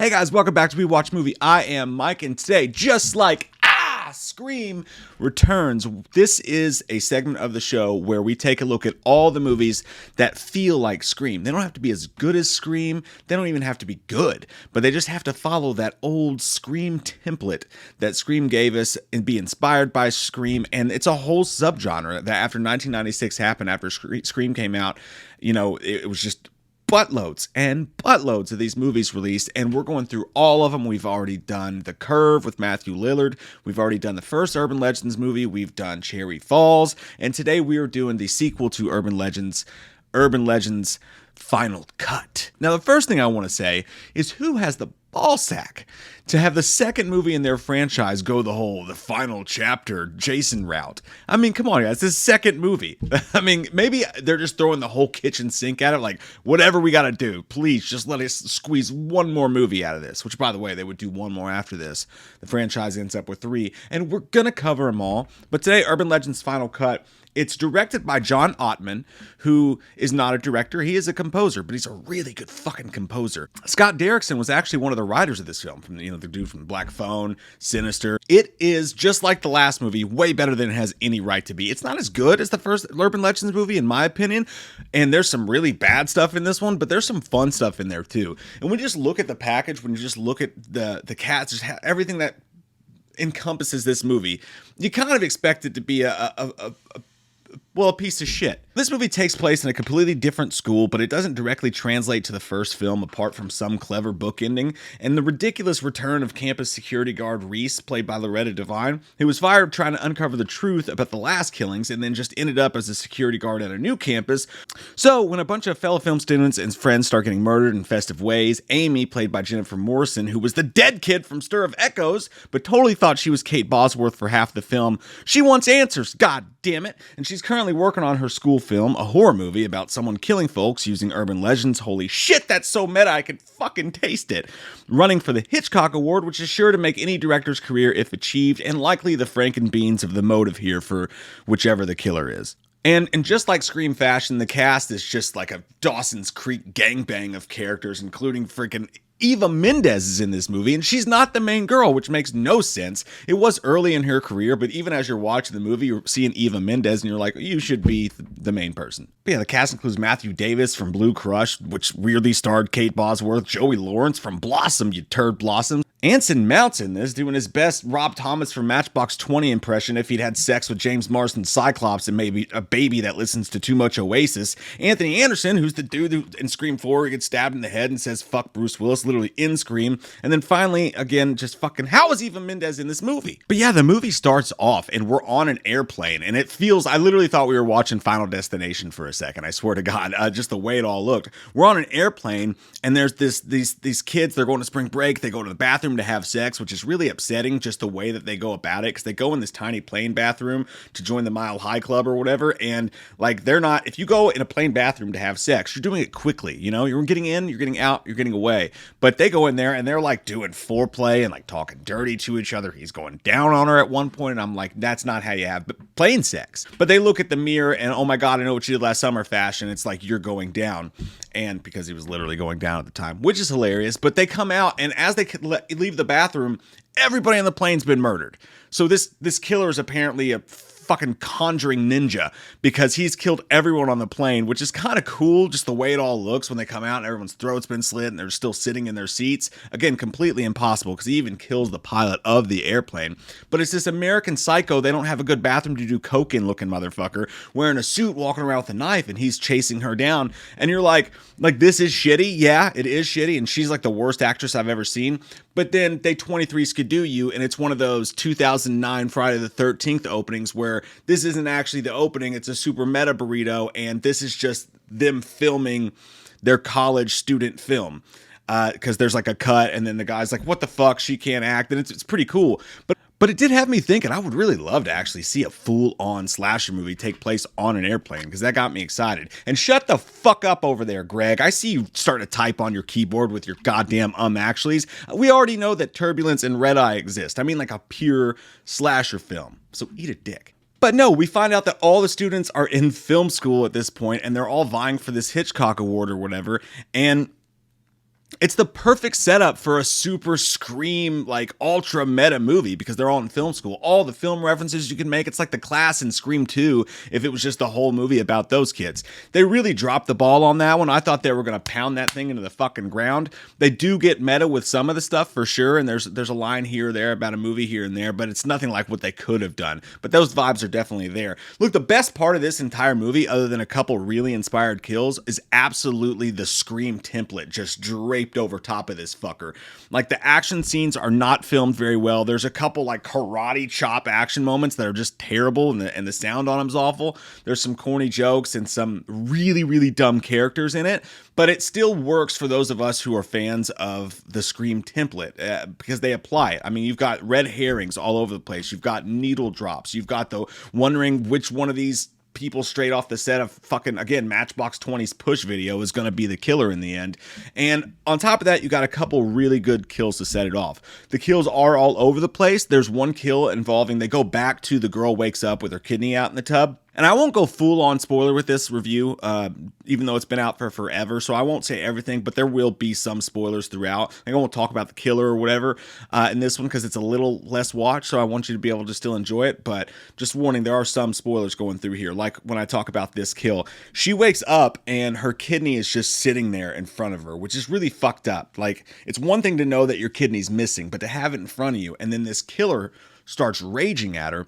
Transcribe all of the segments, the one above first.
Hey guys, welcome back to We Watch Movie. I am Mike, and today, just like Scream returns, this is a segment of the show where we take a look at all the movies that feel like Scream. They don't have to be as good as Scream. They don't even have to be good, but they just have to follow that old Scream template that Scream gave us and be inspired by Scream. And it's a whole subgenre that after 1996 happened, after Scream came out, it was just buttloads and buttloads of these movies released, and we're going through all of them. We've already done The Curve with Matthew Lillard. We've already done the first Urban Legends movie. We've done Cherry Falls, and today we are doing the sequel to Urban Legends Final Cut. Now, the first thing I want to say is who has the ballsack to have the second movie in their franchise go the final chapter Jason route? I mean, come on, guys, this second movie. I mean, maybe they're just throwing the whole kitchen sink at it, like, whatever we gotta do, please just let us squeeze one more movie out of this, which, by the way, they would do one more after this. The franchise ends up with 3, and we're gonna cover them all. But today, Urban Legends Final Cut, it's directed by John Ottman, who is not a director. He is a composer, but he's a really good fucking composer. Scott Derrickson was actually one of the writers of this film, from the dude from Black Phone, Sinister. It is, just like the last movie, way better than it has any right to be. It's not as good as the first Urban Legends movie, in my opinion, and there's some really bad stuff in this one, but there's some fun stuff in there too. And when you just look at the package, when you just look at the cast, just everything that encompasses this movie, you kind of expect it to be a piece of shit. This movie takes place in a completely different school, but it doesn't directly translate to the first film apart from some clever book ending, and the ridiculous return of campus security guard Reese, played by Loretta Devine, who was fired trying to uncover the truth about the last killings and then just ended up as a security guard at a new campus. So when a bunch of fellow film students and friends start getting murdered in festive ways, Amy, played by Jennifer Morrison, who was the dead kid from Stir of Echoes, but totally thought she was Kate Bosworth for half the film, she wants answers, god damn it, and she's currently working on her school film, a horror movie about someone killing folks using urban legends. Holy shit, that's so meta, I could fucking taste it. Running for the Hitchcock Award, which is sure to make any director's career if achieved, and likely the Frankenbeans of the motive here for whichever the killer is. And just like Scream fashion, the cast is just like a Dawson's Creek gangbang of characters, including freaking Eva Mendes is in this movie, and she's not the main girl, which makes no sense. It was early in her career, but even as you're watching the movie, you're seeing Eva Mendes, and you're like, you should be the main person. But yeah, the cast includes Matthew Davis from Blue Crush, which weirdly starred Kate Bosworth, Joey Lawrence from Blossom, you turd Blossom. Anson Mount's in this, doing his best Rob Thomas from Matchbox 20 impression if he'd had sex with James Marsden's Cyclops and maybe a baby that listens to too much Oasis. Anthony Anderson, who's the dude who in Scream 4 gets stabbed in the head and says fuck Bruce Willis, literally in Scream. And then finally, again, just fucking, how is Eva Mendes in this movie? But yeah, the movie starts off and we're on an airplane, and it feels, I literally thought we were watching Final Destination for a second, I swear to God, just the way it all looked. We're on an airplane, and there's these kids, they're going to spring break, they go to the bathroom to have sex, which is really upsetting, just the way that they go about it, because they go in this tiny plane bathroom to join the Mile High Club or whatever, and like, they're not, if you go in a plane bathroom to have sex, you're doing it quickly, you're getting in, you're getting out, you're getting away. But they go in there and they're like doing foreplay and like talking dirty to each other. He's going down on her at one point, and I'm like, that's not how you have plane sex. But they look at the mirror and, oh my God, I know what you did last summer fashion. It's like, you're going down. And because he was literally going down at the time, which is hilarious. But they come out, and as they leave the bathroom, everybody on the plane's been murdered. So this killer is apparently a fucking conjuring ninja, because he's killed everyone on the plane, which is kind of cool, just the way it all looks when they come out and everyone's throat's been slit and they're still sitting in their seats. Again, completely impossible, because he even kills the pilot of the airplane. But it's this American Psycho, they don't have a good bathroom to do coke in looking motherfucker, wearing a suit, walking around with a knife, and he's chasing her down. And you're like, this is shitty. Yeah, it is shitty, and she's like the worst actress I've ever seen. But then they 23 skidoo you, and it's one of those 2009 Friday the 13th openings where this isn't actually the opening, it's a super meta burrito, and this is just them filming their college student film. Because there's like a cut, and then the guy's like, what the fuck, she can't act, and it's pretty cool. But it did have me thinking, I would really love to actually see a full-on slasher movie take place on an airplane, because that got me excited. And shut the fuck up over there, Greg. I see you starting to type on your keyboard with your goddamn actuallys. We already know that Turbulence and Red Eye exist. I mean, like a pure slasher film. So eat a dick. But no, we find out that all the students are in film school at this point, and they're all vying for this Hitchcock Award or whatever, and It's the perfect setup for a super Scream, like ultra meta movie because they're all in film school. All the film references you can make, it's like The Class in Scream 2 if it was just a whole movie about those kids. They really dropped the ball on that one. I thought they were going to pound that thing into the fucking ground. They do get meta with some of the stuff for sure, and there's a line here or there about a movie here and there, but it's nothing like what they could have done. But those vibes are definitely there. Look, the best part of this entire movie, other than a couple really inspired kills, is absolutely the Scream template just draped over top of this fucker. Like, the action scenes are not filmed very well. There's a couple like karate chop action moments that are just terrible, and the sound on them's awful. There's some corny jokes and some really, really dumb characters in it, but it still works for those of us who are fans of the Scream template because they apply it. I mean, you've got red herrings all over the place. You've got needle drops. You've got the wondering which one of these people straight off the set of fucking, again, Matchbox 20's Push video is going to be the killer in the end. And on top of that, you got a couple really good kills to set it off. The kills are all over the place. There's one kill involving, they go back to the girl wakes up with her kidney out in the tub. And I won't go full on spoiler with this review, even though it's been out for forever. So I won't say everything, but there will be some spoilers throughout. I won't talk about the killer or whatever in this one because it's a little less watched. So I want you to be able to still enjoy it. But just warning, there are some spoilers going through here. Like when I talk about this kill, she wakes up and her kidney is just sitting there in front of her, which is really fucked up. Like, it's one thing to know that your kidney's missing, but to have it in front of you. And then this killer starts raging at her.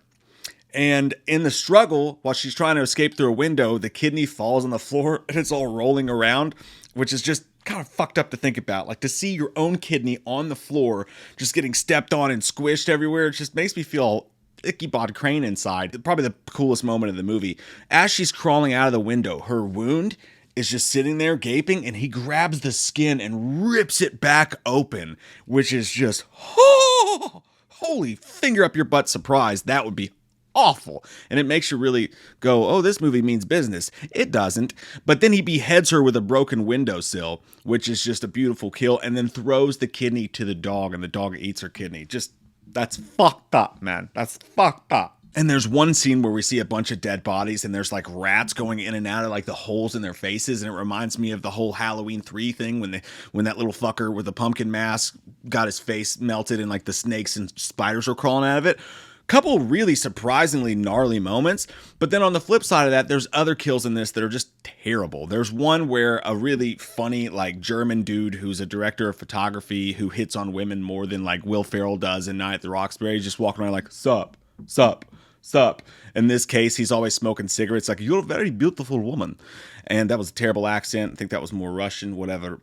And in the struggle, while she's trying to escape through a window, the kidney falls on the floor and it's all rolling around, which is just kind of fucked up to think about. Like, to see your own kidney on the floor, just getting stepped on and squished everywhere, it just makes me feel icky bod crane inside. Probably the coolest moment of the movie. As she's crawling out of the window, her wound is just sitting there gaping, and he grabs the skin and rips it back open, which is just, oh, holy finger up your butt surprise. That would be awful. And it makes you really go, oh, this movie means business. It doesn't. But then he beheads her with a broken windowsill, which is just a beautiful kill, and then throws the kidney to the dog, and the dog eats her kidney. Just, that's fucked up, man. That's fucked up. And there's one scene where we see a bunch of dead bodies and there's like rats going in and out of like the holes in their faces. And it reminds me of the whole Halloween 3 thing when that little fucker with the pumpkin mask got his face melted and like the snakes and spiders were crawling out of it. Couple really surprisingly gnarly moments, but then on the flip side of that, there's other kills in this that are just terrible. There's one where a really funny, like, German dude who's a director of photography who hits on women more than like Will Ferrell does in Night at the Roxbury, just walking around like, sup, sup, sup. In this case, he's always smoking cigarettes, like, you're a very beautiful woman. And that was a terrible accent. I think that was more Russian, whatever.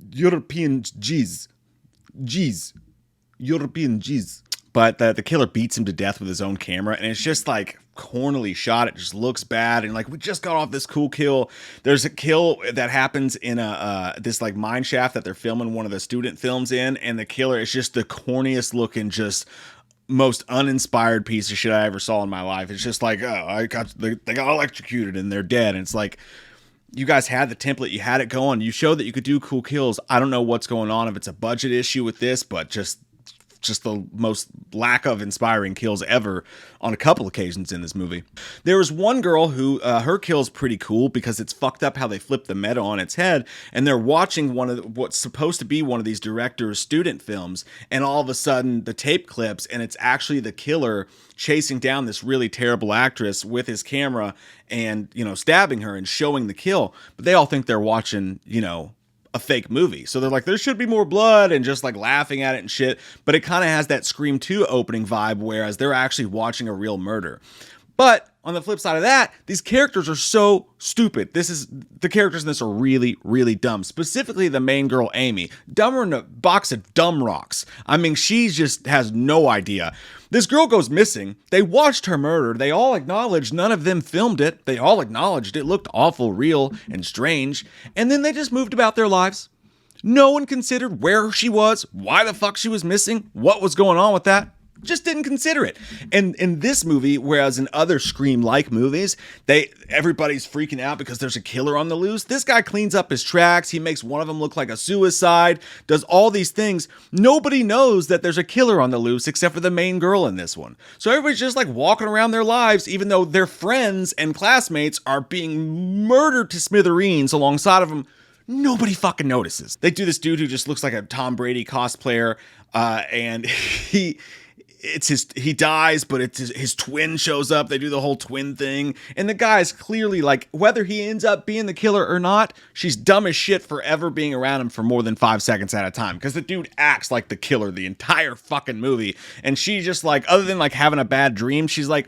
European G's. European G's. But the killer beats him to death with his own camera, and it's just like cornily shot. It just looks bad, and like, we just got off this cool kill. There's a kill that happens in this like mine shaft that they're filming one of the student films in, and the killer is just the corniest looking, just most uninspired piece of shit I ever saw in my life. It's just like, oh, they got electrocuted and they're dead, and it's like, you guys had the template, you had it going, you showed that you could do cool kills. I don't know what's going on, if it's a budget issue with this, but just the most lack of inspiring kills ever on a couple occasions in this movie. There was one girl who her kill's pretty cool because it's fucked up how they flip the meta on its head, and they're watching what's supposed to be one of these director's student films, and all of a sudden the tape clips and it's actually the killer chasing down this really terrible actress with his camera and, you know, stabbing her and showing the kill. But they all think they're watching, you know, a fake movie. So they're like, there should be more blood, and just like laughing at it and shit. But it kind of has that Scream 2 opening vibe, whereas they're actually watching a real murder. But on the flip side of that, these characters are so stupid. The characters in this are really, really dumb. Specifically, the main girl, Amy. Dumber than a box of dumb rocks. I mean, she just has no idea. This girl goes missing. They watched her murder. They all acknowledged none of them filmed it. They all acknowledged it looked awful, real, and strange. And then they just moved about their lives. No one considered where she was, why the fuck she was missing, what was going on with that. Just didn't consider it. And in this movie, whereas in other Scream-like movies, everybody's freaking out because there's a killer on the loose. This guy cleans up his tracks. He makes one of them look like a suicide, does all these things. Nobody knows that there's a killer on the loose except for the main girl in this one. So everybody's just like walking around their lives, even though their friends and classmates are being murdered to smithereens alongside of them. nobody fucking notices. They do this dude who just looks like a Tom Brady cosplayer, and he dies, but his twin shows up. They do the whole twin thing, and the guy is clearly like, whether he ends up being the killer or not, she's dumb as shit for ever being around him for more than 5 seconds at a time, because the dude acts like the killer the entire fucking movie, and she just like, other than like having a bad dream, she's like,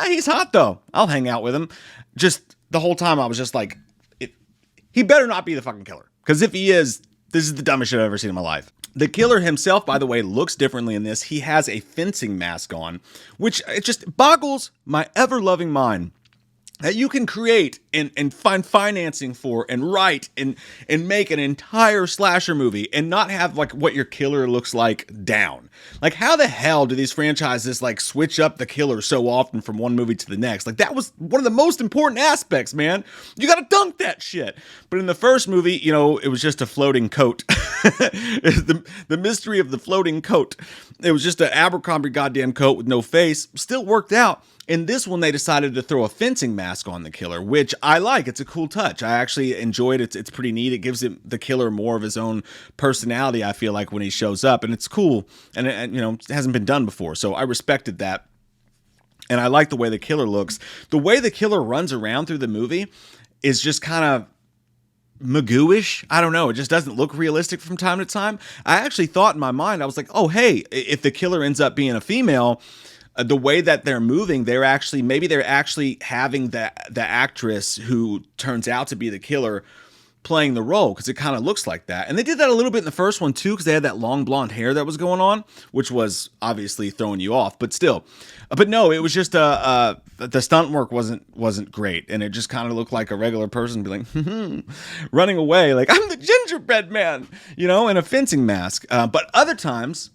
he's hot though, I'll hang out with him. Just the whole time I was just like, he better not be the fucking killer, because if he is, this is the dumbest shit I've ever seen in my life. The killer himself, by the way, looks differently in this. He has a fencing mask on, which it just boggles my ever-loving mind that you can create and find financing for and write and make an entire slasher movie and not have like what your killer looks like down. Like, how the hell do these franchises like switch up the killer so often from one movie to the next? Like, that was one of the most important aspects, man. You gotta dunk that shit. But in the first movie, you know, it was just a floating coat. the mystery of the floating coat. It was just an Abercrombie goddamn coat with no face. Still worked out. In this one, they decided to throw a fencing mask on the killer, which I like. It's a cool touch. I actually enjoyed it. It's pretty neat. It gives the killer more of his own personality, I feel like, when he shows up. And it's cool. And you know, it hasn't been done before. So I respected that. And I like the way the killer looks. The way the killer runs around through the movie is just kind of Magoo-ish. I don't know. It just doesn't look realistic from time to time. I actually thought in my mind, I was like, oh, hey, if the killer ends up being a female, the way that they're moving, they're actually having the actress who turns out to be the killer playing the role, because it kind of looks like that. And they did that a little bit in the first one too, because they had that long blonde hair that was going on, which was obviously throwing you off, but still. But no, it was just the stunt work wasn't great, and it just kind of looked like a regular person be like running away, like, I'm the gingerbread man, you know, in a fencing mask. But other times,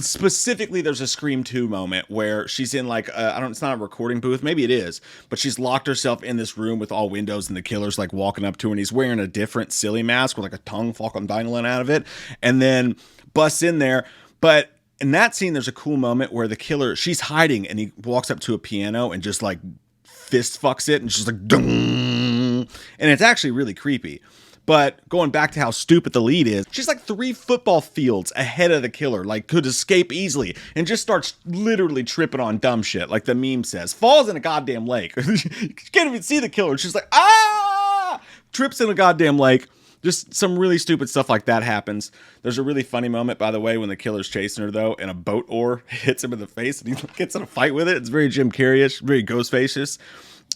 specifically, there's a Scream 2 moment where she's in like, it's not a recording booth, maybe it is, but she's locked herself in this room with all windows, and the killer's like walking up to her, and he's wearing a different silly mask with like a tongue fucking dangling out of it, and then busts in there. But in that scene, there's a cool moment where the killer, she's hiding, and he walks up to a piano and just like fist fucks it, and she's like, dung, and it's actually really creepy. But going back to how stupid the lead is, she's like 3 football fields ahead of the killer, like could escape easily, and just starts literally tripping on dumb shit, like the meme says. Falls in a goddamn lake. You can't even see the killer. She's like, ah! Trips in a goddamn lake. Just some really stupid stuff like that happens. There's a really funny moment, by the way, when the killer's chasing her, though, and a boat oar hits him in the face, and he gets in a fight with it. It's very Jim Carrey-ish, very Ghostface-ish.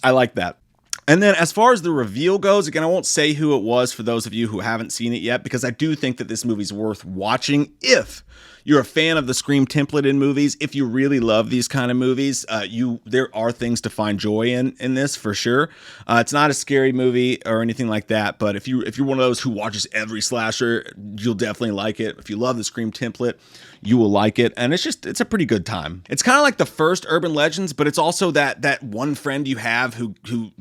I like that. And then as far as the reveal goes, again, I won't say who it was for those of you who haven't seen it yet, because I do think that this movie's worth watching if you're a fan of the Scream template in movies. If you really love these kind of movies, there are things to find joy in this for sure. It's not a scary movie or anything like that, but if you're one of those who watches every slasher, you'll definitely like it. If you love the Scream template, you will like it, and it's a pretty good time. It's kind of like the first Urban Legends, but it's also that one friend you have who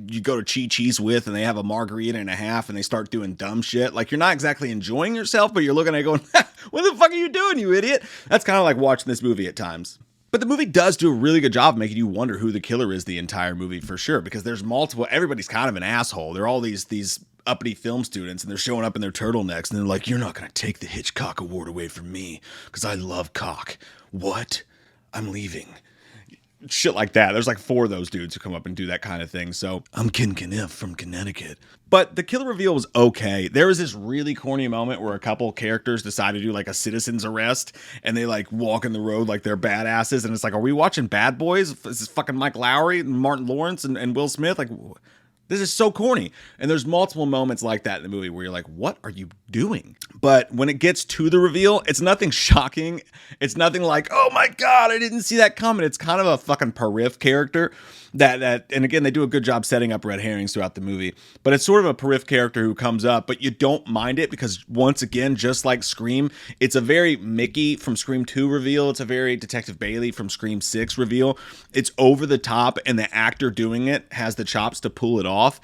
you go to Chi-Chi's with, and they have a margarita and a half, and they start doing dumb shit. Like, you're not exactly enjoying yourself, but you're looking at it going, what the fuck are you doing, you idiot? That's kind of like watching this movie at times. But the movie does do a really good job making you wonder who the killer is the entire movie for sure, because there's multiple, everybody's kind of an asshole. They're all these uppity film students, and they're showing up in their turtlenecks, and they're like, you're not going to take the Hitchcock Award away from me because I love cock. What? I'm leaving. Shit like that. There's like 4 of those dudes who come up and do that kind of thing. So I'm Ken Kniff from Connecticut. But the killer reveal was okay. There was this really corny moment where a couple characters decide to do like a citizen's arrest, and they like walk in the road like they're badasses, and it's like, are we watching Bad Boys? Is this fucking Mike Lowry and Martin Lawrence and Will Smith? Like, this is so corny. And there's multiple moments like that in the movie where you're like, what are you doing? But when it gets to the reveal, it's nothing shocking. It's nothing like, oh my God, I didn't see that coming. It's kind of a fucking perif character that, and again, they do a good job setting up red herrings throughout the movie, but it's sort of a perif character who comes up, but you don't mind it because, once again, just like Scream, it's a very Mickey from Scream 2 reveal. It's a very Detective Bailey from Scream 6 reveal. It's over the top, and the actor doing it has the chops to pull it off.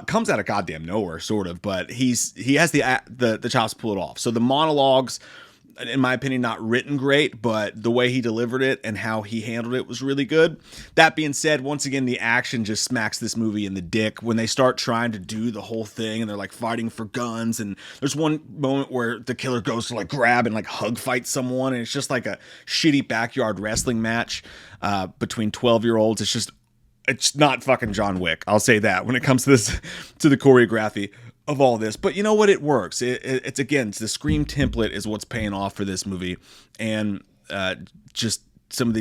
Comes out of goddamn nowhere, sort of, but he has the chops to pull it off. So the monologues in my opinion, not written great, but the way he delivered it and how he handled it was really good. That being said, once again, the action just smacks this movie in the dick when they start trying to do the whole thing and they're like fighting for guns. And there's one moment where the killer goes to like grab and like hug fight someone, and it's just like a shitty backyard wrestling match between 12-year-olds. It's not fucking John Wick. I'll say that when it comes to this, to the choreography of all this. But you know what? It works. It's again, the Scream template is what's paying off for this movie. And just some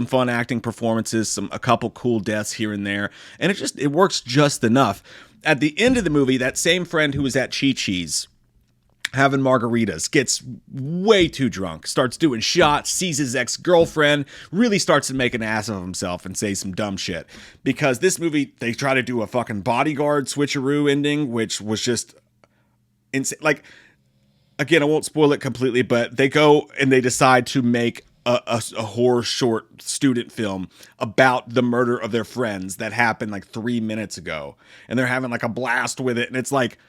fun acting performances, a couple cool deaths here and there. And it works just enough. At the end of the movie, that same friend who was at Chi-Chi's having margaritas gets way too drunk, starts doing shots, sees his ex-girlfriend, really starts to make an ass of himself and say some dumb shit. Because this movie, they try to do a fucking Bodyguard switcheroo ending, which was just insane. Like, again, I won't spoil it completely, but they go and they decide to make a horror short student film about the murder of their friends that happened like 3 minutes ago. And they're having like a blast with it. And it's like,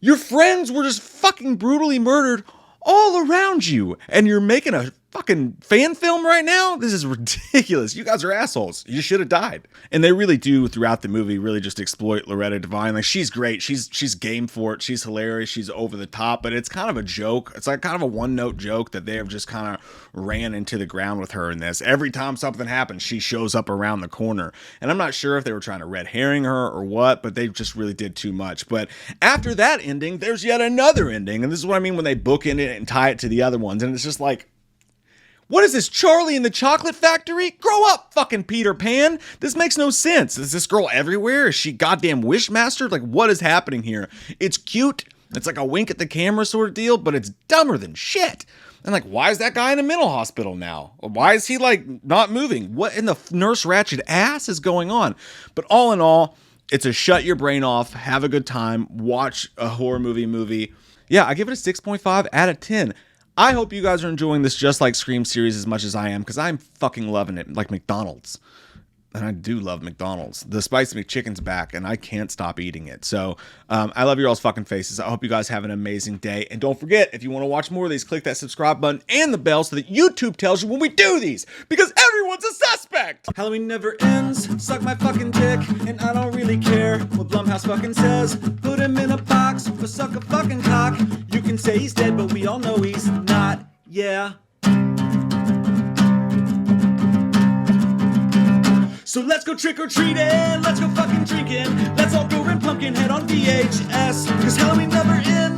your friends were just fucking brutally murdered all around you, and you're making a fucking fan film right now? This is ridiculous. You guys are assholes. You should have died. And they really do, throughout the movie, really just exploit Loretta Devine. Like, she's great. She's game for it. She's hilarious. She's over the top, but it's kind of a joke. It's like kind of a one-note joke that they have just kind of ran into the ground with her in this. Every time something happens, she shows up around the corner. And I'm not sure if they were trying to red herring her or what, but they just really did too much. But after that ending, there's yet another ending. And this is what I mean when they bookend it and tie it to the other ones. And it's just like, what is this, Charlie in the Chocolate Factory? Grow up, fucking Peter Pan. This makes no sense. Is this girl everywhere? Is she goddamn Wishmaster? Like, what is happening here? It's cute. It's like a wink at the camera sort of deal, but it's dumber than shit. And like, why is that guy in a mental hospital now? Why is he like not moving? What in the Nurse Ratched ass is going on? But all in all, it's a shut your brain off, have a good time, watch a horror movie. Yeah, I give it a 6.5 out of 10. I hope you guys are enjoying this Just Like Scream series as much as I am, because I'm fucking loving it, like McDonald's. And I do love McDonald's. The Spicy McChicken's back, and I can't stop eating it. So I love your all's fucking faces. I hope you guys have an amazing day. And don't forget, if you want to watch more of these, click that subscribe button and the bell so that YouTube tells you when we do these, because everyone's a suspect. Halloween never ends. Suck my fucking dick, and I don't really care what Blumhouse fucking says. Put him in a box or suck a fucking cock. You can say he's dead, but we all know he's not. Yeah. So let's go trick-or-treating, let's go fucking drinking, let's all go rent Pumpkinhead on VHS, cause Halloween never ends.